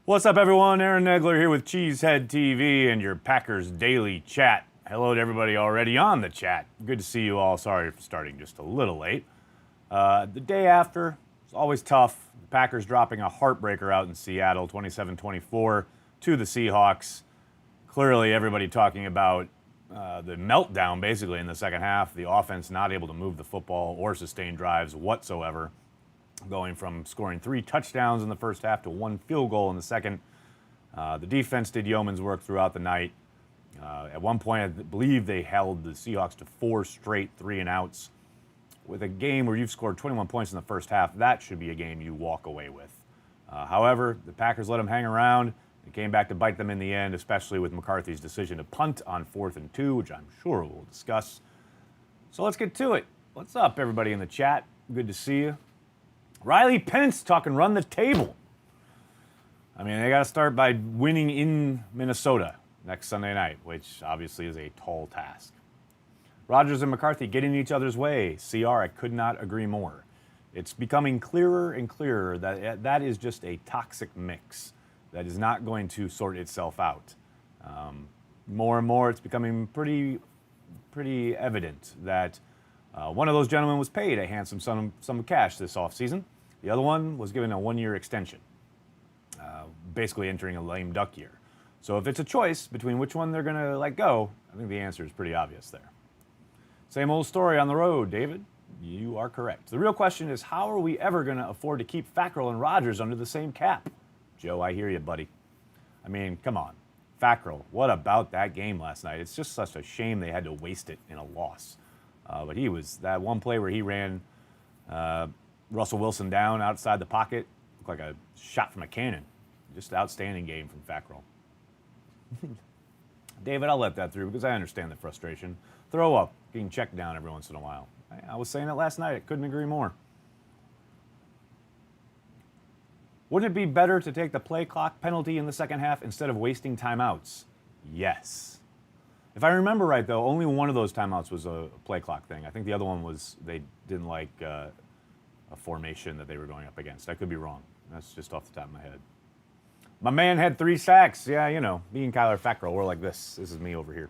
What's up, everyone? Aaron Nagler here with Cheesehead TV and your Packers Daily Chat. Hello to everybody already on the chat. Good to see you all. Sorry for starting just a little late. The day after, it's always tough. The Packers dropping a heartbreaker out in Seattle, 27-24 to the Seahawks. Clearly, everybody talking about the meltdown, basically, in the second half. The offense not able to move the football or sustain drives whatsoever, going from scoring 3 touchdowns in the first half to 1 field goal in the second. The defense did yeoman's work throughout the night. At one point, I believe they held the Seahawks to 4 straight 3-and-outs. With a game where you've scored 21 points in the first half, that should be a game you walk away with. However, the Packers let them hang around. It came back to bite them in the end, especially with McCarthy's decision to punt on 4th and 2, which I'm sure we'll discuss. So let's get to it. What's up, everybody in the chat? Good to see you. Riley Pence talking run the table. I mean, they got to start by winning in Minnesota next Sunday night, which obviously is a tall task. Rodgers and McCarthy getting in each other's way. CR, I could not agree more. It's becoming clearer and clearer that that is just a toxic mix that is not going to sort itself out. More and more, it's becoming pretty evident that one of those gentlemen was paid a handsome sum of cash this offseason. The other one was given a 1-year extension, basically entering a lame duck year. So if it's a choice between which one they're going to let go, I think the answer is pretty obvious there. Same old story on the road, David. You are correct. The real question is, how are we ever going to afford to keep Fackrell and Rodgers under the same cap? Joe, I hear you, buddy. I mean, come on. Fackrell, what about that game last night? It's just such a shame they had to waste it in a loss. But he was, that one play where he ran Russell Wilson down outside the pocket, looked like a shot from a cannon. Just outstanding game from Fackrell. David, I'll let that through because I understand the frustration. Throw up, getting checked down every once in a while. I was saying it last night. I couldn't agree more. Wouldn't it be better to take the play clock penalty in the second half instead of wasting timeouts? Yes. If I remember right, though, only one of those timeouts was a play clock thing. I think the other one was they didn't like a formation that they were going up against. I could be wrong. That's just off the top of my head. My man had 3 sacks. Yeah, you know, me and Kyler Fackrell, we're like this. This is me over here.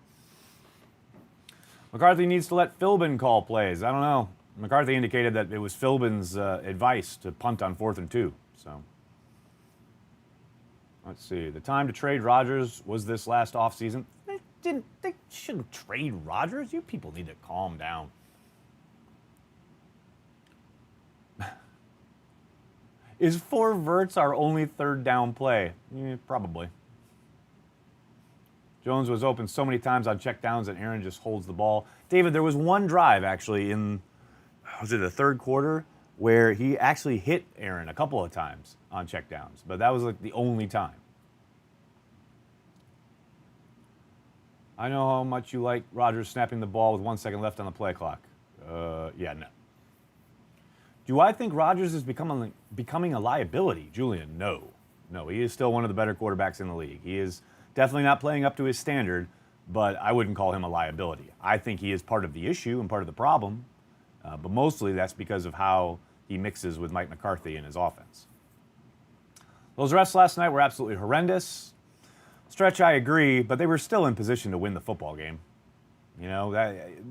McCarthy needs to let Philbin call plays. I don't know. McCarthy indicated that it was Philbin's advice to punt on 4th and 2. So let's see. The time to trade Rodgers was this last offseason. They shouldn't trade Rodgers. You people need to calm down. Is 4 verts our only 3rd down play? Probably. Jones was open so many times on check downs that Aaron just holds the ball. David, there was one drive actually in, was it the 3rd quarter, where he actually hit Aaron a couple of times on check downs, but that was like the only time. I know how much you like Rodgers snapping the ball with 1 second left on the play clock. Yeah, no. Do I think Rodgers is becoming a liability? Julian, no. No, he is still one of the better quarterbacks in the league. He is definitely not playing up to his standard, but I wouldn't call him a liability. I think he is part of the issue and part of the problem, but mostly that's because of how he mixes with Mike McCarthy and his offense. Those refs last night were absolutely horrendous. Stretch, I agree, but they were still in position to win the football game. You know,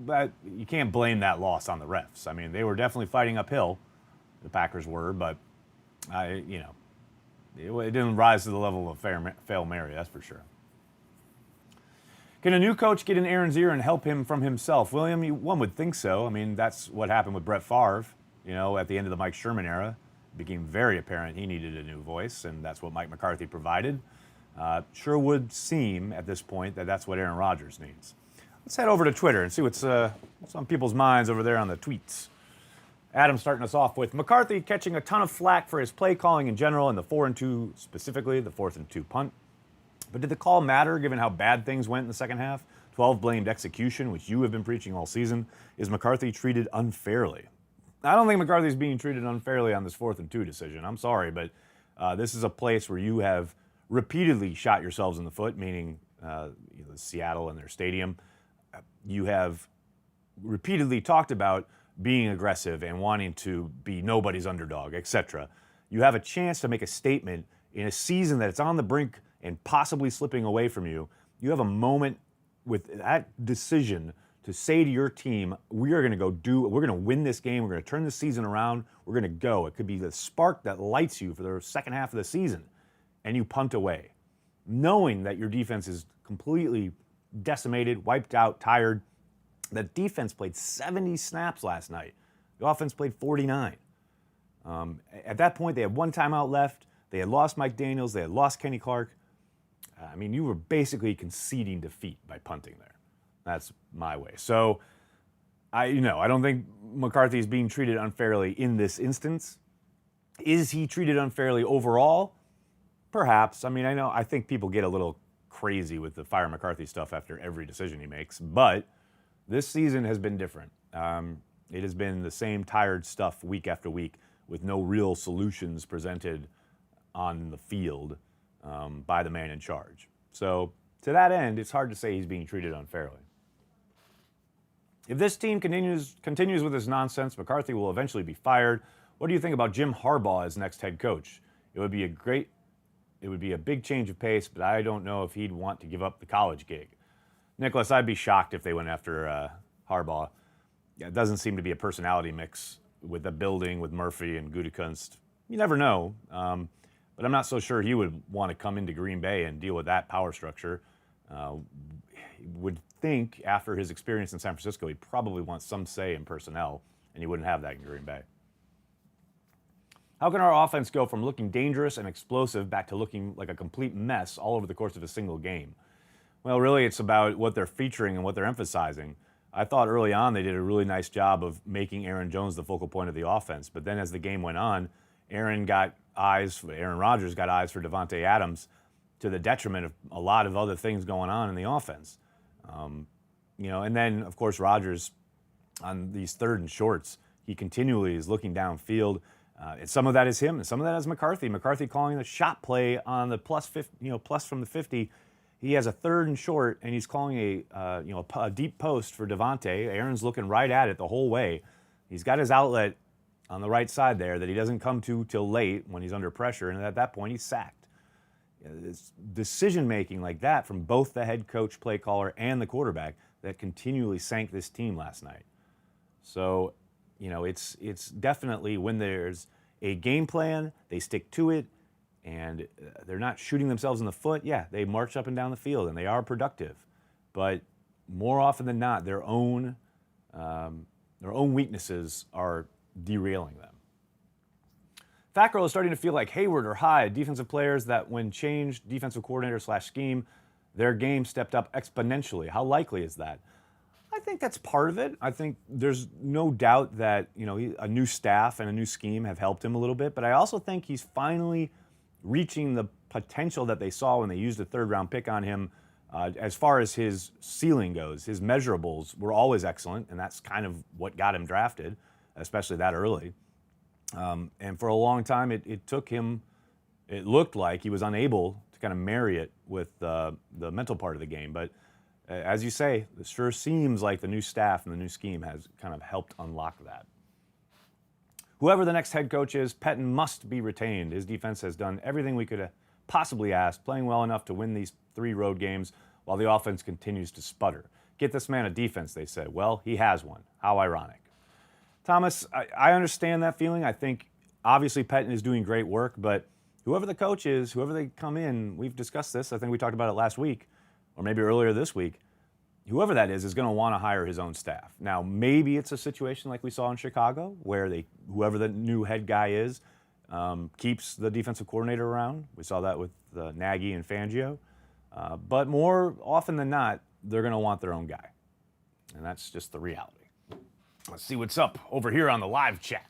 that you can't blame that loss on the refs. I mean, they were definitely fighting uphill, the Packers were, but it didn't rise to the level of Fail Mary, that's for sure. Can a new coach get in Aaron's ear and help him from himself? William, one would think so. I mean, that's what happened with Brett Favre, you know, at the end of the Mike Sherman era. It became very apparent he needed a new voice, and that's what Mike McCarthy provided. Sure would seem at this point that that's what Aaron Rodgers needs. Let's head over to Twitter and see what's on people's minds over there on the tweets. Adam starting us off with McCarthy catching a ton of flack for his play calling in general and the 4 and 2 specifically, the 4th and 2 punt. But did the call matter given how bad things went in the second half? 12 blamed execution, which you have been preaching all season. Is McCarthy treated unfairly? I don't think McCarthy's being treated unfairly on this 4th and 2 decision. I'm sorry, but this is a place where you have repeatedly shot yourselves in the foot, meaning Seattle and their stadium. You have repeatedly talked about being aggressive and wanting to be nobody's underdog, etc. You have a chance to make a statement in a season that it's on the brink and possibly slipping away from you, you have a moment with that decision to say to your team, we're going to win this game, we're going to turn the season around, we're going to go. It could be the spark that lights you for the second half of the season, and you punt away, knowing that your defense is completely decimated, wiped out, tired. The defense played 70 snaps last night. The offense played 49. At that point, they had one timeout left. They had lost Mike Daniels. They had lost Kenny Clark. I mean, you were basically conceding defeat by punting there. That's my way. So, I don't think McCarthy is being treated unfairly in this instance. Is he treated unfairly overall? Perhaps. I mean, I think people get a little crazy with the fire McCarthy stuff after every decision he makes, but this season has been different. It has been the same tired stuff week after week with no real solutions presented on the field by the man in charge. So to that end, it's hard to say he's being treated unfairly. If this team continues with this nonsense, McCarthy will eventually be fired. What do you think about Jim Harbaugh as next head coach? It would be a big change of pace, but I don't know if he'd want to give up the college gig. Nicholas, I'd be shocked if they went after Harbaugh. Yeah, it doesn't seem to be a personality mix with the building, with Murphy and Gutekunst. You never know, but I'm not so sure he would want to come into Green Bay and deal with that power structure. Would think after his experience in San Francisco, he'd probably want some say in personnel, and he wouldn't have that in Green Bay. How can our offense go from looking dangerous and explosive back to looking like a complete mess all over the course of a single game? Well, really, it's about what they're featuring and what they're emphasizing. I thought early on they did a really nice job of making Aaron Jones the focal point of the offense, but then as the game went on, Aaron Rodgers got eyes for Davante Adams to the detriment of a lot of other things going on in the offense. And then, of course, Rodgers on these third and shorts, he continually is looking downfield. And some of that is him, and some of that is McCarthy. McCarthy calling the shot play on the plus from the 50. He has a third and short, and he's calling a deep post for Davante. Aaron's looking right at it the whole way. He's got his outlet on the right side there that he doesn't come to till late when he's under pressure, and at that point he's sacked. It's decision-making like that from both the head coach, play caller, and the quarterback that continually sank this team last night. So, it's definitely when there's a game plan, they stick to it, and they're not shooting themselves in the foot. Yeah, they march up and down the field, and they are productive. But more often than not, their own weaknesses are derailing them. Fat Girl is starting to feel like Hayward or Hyde, defensive players that when changed defensive coordinator / scheme, their game stepped up exponentially. How likely is that? I think that's part of it. I think there's no doubt that a new staff and a new scheme have helped him a little bit, but I also think he's finally reaching the potential that they saw when they used a third-round pick on him. As far as his ceiling goes, his measurables were always excellent, and that's kind of what got him drafted, especially that early. And for a long time, it looked like he was unable to kind of marry it with the mental part of the game. But as you say, it sure seems like the new staff and the new scheme has kind of helped unlock that. Whoever the next head coach is, Pettine must be retained. His defense has done everything we could possibly ask, playing well enough to win these 3 road games while the offense continues to sputter. Get this man a defense, they said. Well, he has one. How ironic. Thomas, I understand that feeling. I think obviously Pettine is doing great work, but whoever the coach is, whoever they come in, we've discussed this. I think we talked about it last week, or maybe earlier this week. Whoever that is going to want to hire his own staff. Now, maybe it's a situation like we saw in Chicago, where whoever the new head guy is keeps the defensive coordinator around. We saw that with Nagy and Fangio. But more often than not, they're going to want their own guy. And that's just the reality. Let's see what's up over here on the live chat.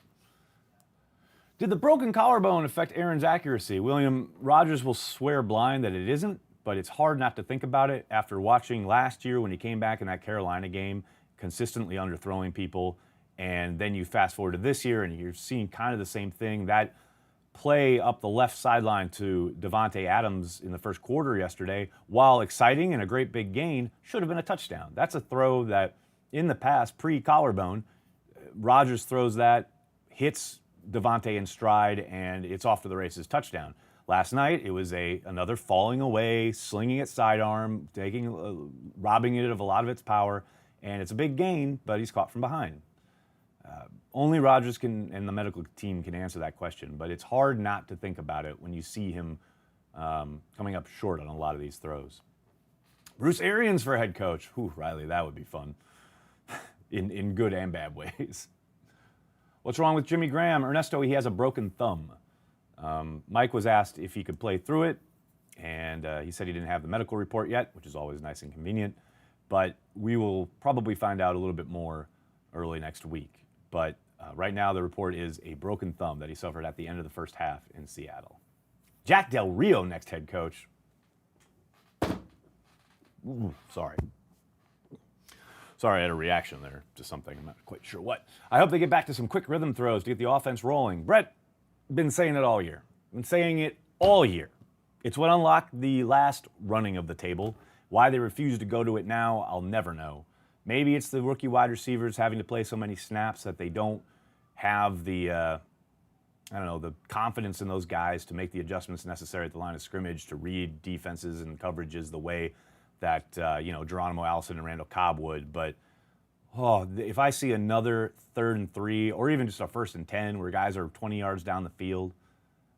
Did the broken collarbone affect Aaron's accuracy? William, Rodgers will swear blind that it isn't, but it's hard not to think about it after watching last year when he came back in that Carolina game, consistently underthrowing people, and then you fast forward to this year and you're seeing kind of the same thing. That play up the left sideline to Davante Adams in the first quarter yesterday, while exciting and a great big gain, should have been a touchdown. That's a throw that in the past, pre-collarbone, Rodgers throws that, hits Davante in stride, and it's off to the races, touchdown. Last night, it was another falling away, slinging it sidearm, robbing it of a lot of its power, and it's a big gain, but he's caught from behind. Only Rodgers and the medical team can answer that question, but it's hard not to think about it when you see him coming up short on a lot of these throws. Bruce Arians for head coach. Whew, Riley, that would be fun in good and bad ways. What's wrong with Jimmy Graham? Ernesto, he has a broken thumb. Mike was asked if he could play through it, and he said he didn't have the medical report yet, which is always nice and convenient. But we will probably find out a little bit more early next week. But right now, the report is a broken thumb that he suffered at the end of the first half in Seattle. Jack Del Rio, next head coach. Ooh, sorry, I had a reaction there to something. I'm not quite sure what. I hope they get back to some quick rhythm throws to get the offense rolling. Brett, been saying it all year. Been saying it all year. It's what unlocked the last running of the table. Why they refuse to go to it now, I'll never know. Maybe it's the rookie wide receivers having to play so many snaps that they don't have the confidence in those guys to make the adjustments necessary at the line of scrimmage to read defenses and coverages the way that, Geronimo Allison and Randall Cobb would. But, if I see another 3rd and 3 or even just a 1st and 10 where guys are 20 yards down the field,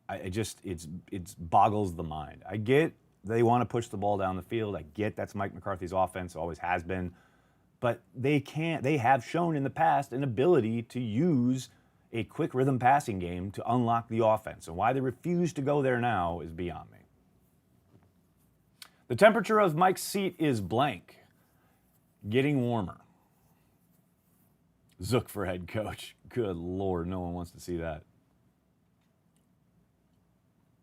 it boggles the mind. I get they want to push the ball down the field. I get that's Mike McCarthy's offense, always has been. But they have shown in the past an ability to use a quick rhythm passing game to unlock the offense. And why they refuse to go there now is beyond me. The temperature of Mike's seat is blank. Getting warmer. Zook for head coach. Good Lord, no one wants to see that.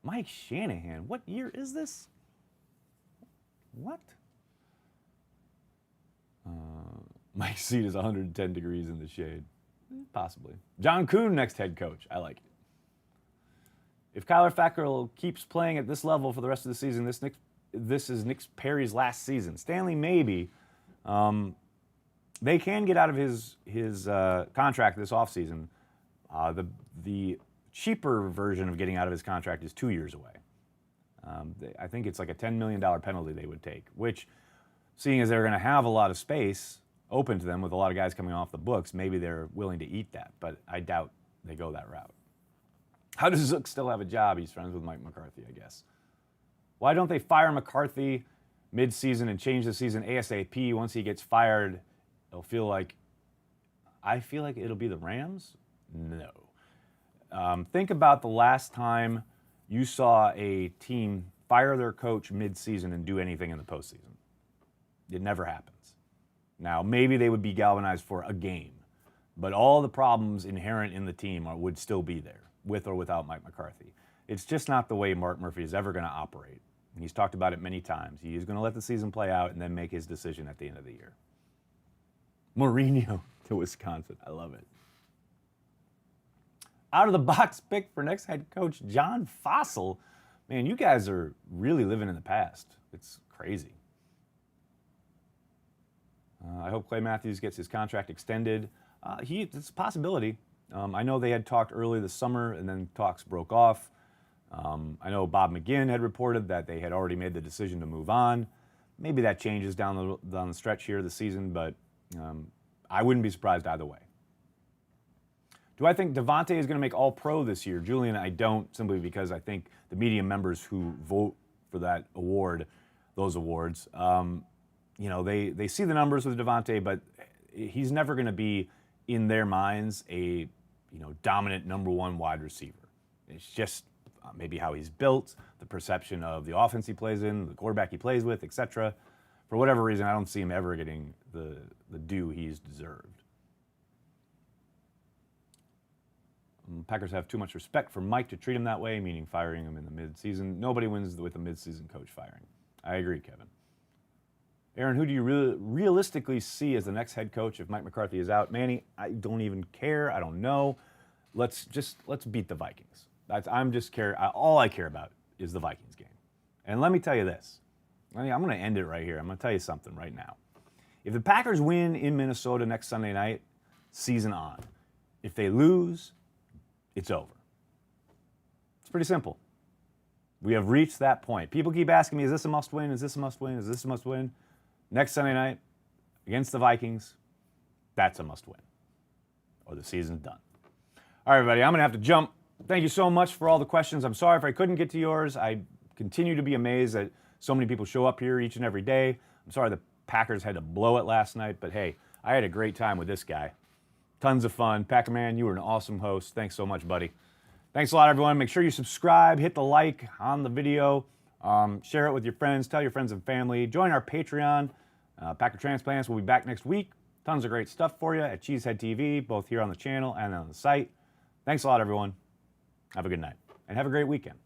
Mike Shanahan, what year is this? What? Mike's seat is 110 degrees in the shade. Possibly. John Kuhn, next head coach. I like it. If Kyler Fackrell keeps playing at this level for the rest of the season, this is Nick Perry's last season. Stanley, maybe. They can get out of his contract this offseason. The cheaper version of getting out of his contract is 2 years away. I think it's like a $10 million penalty they would take, which, seeing as they're going to have a lot of space open to them with a lot of guys coming off the books, maybe they're willing to eat that, but I doubt they go that route. How does Zook still have a job? He's friends with Mike McCarthy, I guess. Why don't they fire McCarthy mid-season and change the season ASAP? Once he gets fired, I feel like it'll be the Rams? No. Think about the last time you saw a team fire their coach mid-season and do anything in the postseason. It never happens. Now, maybe they would be galvanized for a game, but all the problems inherent in the team would still be there, with or without Mike McCarthy. It's just not the way Mark Murphy is ever going to operate. And he's talked about it many times. He is going to let the season play out and then make his decision at the end of the year. Mourinho to Wisconsin. I love it. Out of the box pick for next head coach, John Fossil. Man, you guys are really living in the past. It's crazy. I hope Clay Matthews gets his contract extended. It's a possibility. I know they had talked early this summer and then talks broke off. I know Bob McGinn had reported that they had already made the decision to move on. Maybe that changes down the stretch here this season, but I wouldn't be surprised either way. Do I think Devontae is going to make All-Pro this year? Julian, I don't, simply because I think the media members who vote for that award, those awards, they see the numbers with Devontae, but he's never going to be, in their minds, a dominant number one wide receiver. It's just maybe how he's built, the perception of the offense he plays in, the quarterback he plays with, etc. For whatever reason, I don't see him ever getting the due he's deserved. Packers have too much respect for Mike to treat him that way, meaning firing him in the midseason. Nobody wins with a midseason coach firing. I agree, Kevin. Aaron, who do you realistically see as the next head coach if Mike McCarthy is out? Manny, I don't even care. I don't know. Let's beat the Vikings. All I care about is the Vikings game. And let me tell you this. I'm going to end it right here. I'm going to tell you something right now. If the Packers win in Minnesota next Sunday night, season on. If they lose, it's over. It's pretty simple. We have reached that point. People keep asking me, is this a must-win? Is this a must-win? Is this a must-win? Next Sunday night against the Vikings, that's a must-win. Or the season's done. All right, everybody, I'm going to have to jump. Thank you so much for all the questions. I'm sorry if I couldn't get to yours. I continue to be amazed that so many people show up here each and every day. I'm sorry the Packers had to blow it last night, but hey, I had a great time with this guy. Tons of fun. Packer Man, you were an awesome host. Thanks so much, buddy. Thanks a lot, everyone. Make sure you subscribe, hit the like on the video, share it with your friends, tell your friends and family. Join our Patreon. Packer Transplants will be back next week. Tons of great stuff for you at Cheesehead TV, both here on the channel and on the site. Thanks a lot, everyone. Have a good night, and have a great weekend.